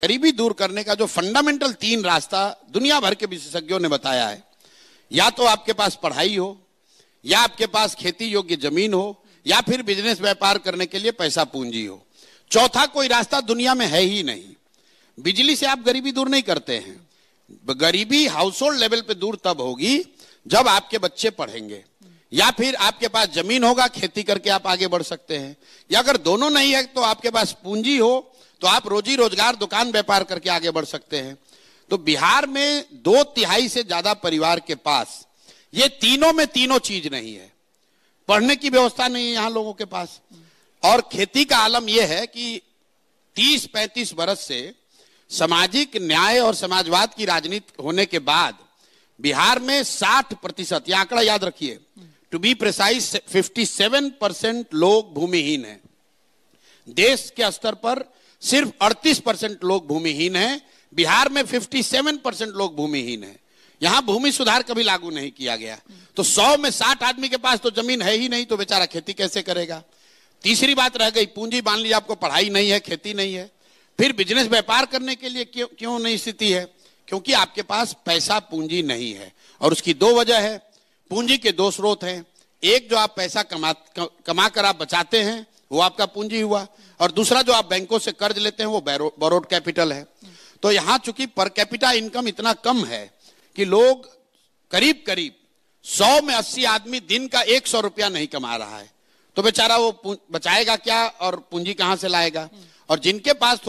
गरीबी दूर करने का जो फंडामेंटल 3 रास्ता दुनिया भर के विशेषज्ञों ने बताया है, या तो आपके पास पढ़ाई हो, या आपके पास खेती योग्य जमीन हो, या फिर बिजनेस व्यापार करने के लिए पैसा पूंजी हो। चौथा कोई रास्ता दुनिया में है ही नहीं। बिजली से आप गरीबी दूर नहीं करते हैं। गरीबी हाउस होल्ड लेवल पे दूर तब होगी जब आपके बच्चे पढ़ेंगे, या फिर आपके पास जमीन होगा, खेती करके आप आगे बढ़ सकते हैं, या अगर दोनों नहीं है तो आपके पास पूंजी हो तो आप रोजी रोजगार दुकान व्यापार करके आगे बढ़ सकते हैं। तो बिहार में 2/3 से ज्यादा परिवार के पास ये तीनों में तीनों चीज नहीं है। पढ़ने की व्यवस्था नहीं है यहां लोगों के पास, और खेती का आलम यह है कि 30-35 बरस से सामाजिक न्याय और समाजवाद की राजनीति होने के बाद बिहार में 60%, यह आंकड़ा याद रखिए, टू बी प्रिसाइज 57% लोग भूमिहीन हैं। देश के स्तर पर सिर्फ 38% लोग भूमिहीन हैं। बिहार में 57% लोग भूमिहीन हैं। यहां भूमि सुधार कभी लागू नहीं किया गया। तो 100 में 60 आदमी के पास तो जमीन है ही नहीं, तो बेचारा खेती कैसे करेगा। तीसरी बात रह गई पूंजी। मान लीजिए आपको पढ़ाई नहीं है, खेती नहीं है, फिर बिजनेस व्यापार करने के लिए क्यों नहीं स्थिति है? क्योंकि आपके पास पैसा पूंजी नहीं है। और उसकी 2 वजह है। पूंजी के 2 स्रोत हैं। एक, जो आप पैसा कमा कर आप बचाते हैं, वो आपका पूंजी हुआ, और दूसरा जो आप बैंकों से कर्ज लेते हैं वो बोरोड कैपिटल है। तो यहां चूंकि पर कैपिटा इनकम इतना कम है कि लोग करीब 100 में 80 आदमी दिन का 100 रुपया नहीं कमा रहा है, तो बेचारा वो बचाएगा क्या और पूंजी कहां से लाएगा? और जिनके पास